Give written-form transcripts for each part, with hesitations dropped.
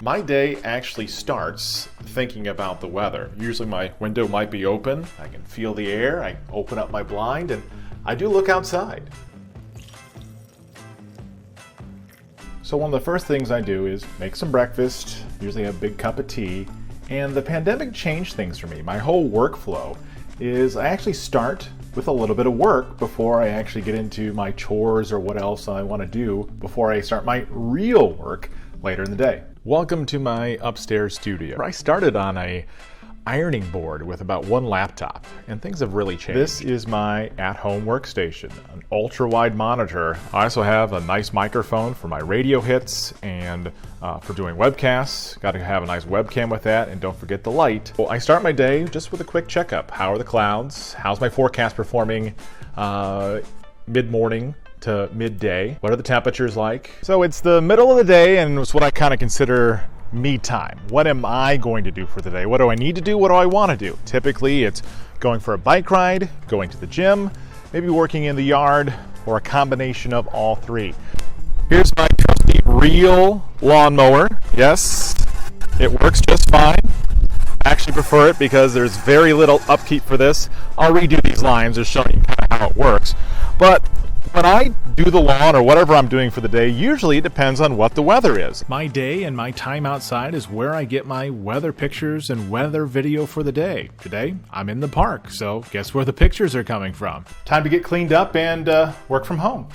My day actually starts thinking about the weather. Usually my window might be open, I can feel the air, I open up my blind, and I do look outside. So one of the first things I do is make some breakfast, usually a big cup of tea, and the pandemic changed things for me. My whole workflow is I actually start with a little bit of work before I actually get into my chores or what else I want to do before I start my real work later in the day. Welcome to my upstairs studio. I started on a ironing board with about one laptop, and things have really changed. This is my at-home workstation, an ultra-wide monitor. I also have a nice microphone for my radio hits and for doing webcasts. Got to have a nice webcam with that, and don't forget the light. Well, I start my day just with a quick checkup. How are the clouds? How's my forecast performing mid-morning to midday? What are the temperatures like? So it's the middle of the day, and it's what I kind of consider me time. What am I going to do for the day? What do I need to do? What do I want to do? Typically, it's going for a bike ride, going to the gym, maybe working in the yard, or a combination of all three. Here's my trusty reel lawnmower. Yes, it works just fine. I actually prefer it because there's very little upkeep for this. I'll redo these lines just showing you kind of how it works. But when I do the lawn or whatever I'm doing for the day, usually it depends on what the weather is. My day and my time outside is where I get my weather pictures and weather video for the day. Today, I'm in the park, so guess where the pictures are coming from? Time to get cleaned up and work from home.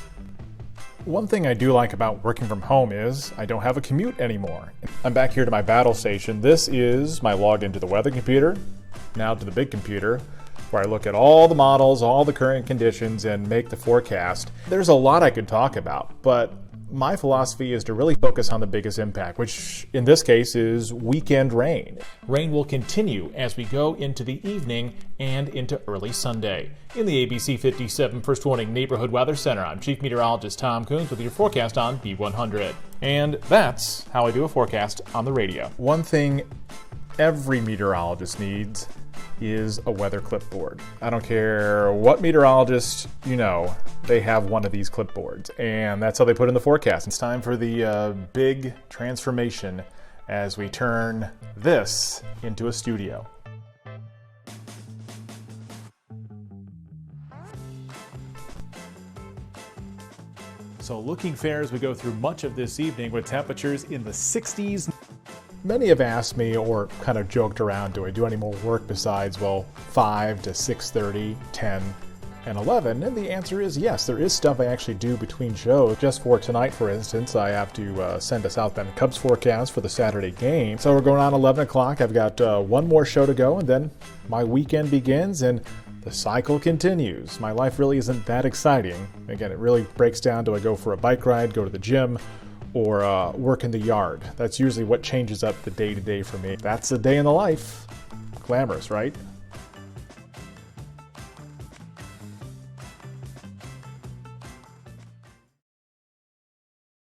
One thing I do like about working from home is I don't have a commute anymore. I'm back here to my battle station. This is my login to the weather computer, now to the big computer, where I look at all the models, all the current conditions, and make the forecast. There's a lot I could talk about, but my philosophy is to really focus on the biggest impact, which in this case is weekend rain. Rain will continue as we go into the evening and into early Sunday. In the ABC 57 First Warning Neighborhood Weather Center, I'm Chief Meteorologist Tom Coomes with your forecast on B100. And that's how I do a forecast on the radio. One thing every meteorologist needs is a weather clipboard. I don't care what meteorologist you know, they have one of these clipboards, and that's how they put in the forecast. It's time for the big transformation as we turn this into a studio. So looking fair as we go through much of this evening with temperatures in the 60s. Many have asked me or kind of joked around, do I do any more work besides, 5 to 6:30, 10, and 11? And the answer is yes, there is stuff I actually do between shows. Just for tonight, for instance, I have to send a South Bend Cubs forecast for the Saturday game. So we're going on 11 o'clock. I've got one more show to go, and then my weekend begins, and the cycle continues. My life really isn't that exciting. Again, it really breaks down to I go for a bike ride, go to the gym, or work in the yard. That's usually what changes up the day-to-day for me. That's a day in the life. Glamorous, right?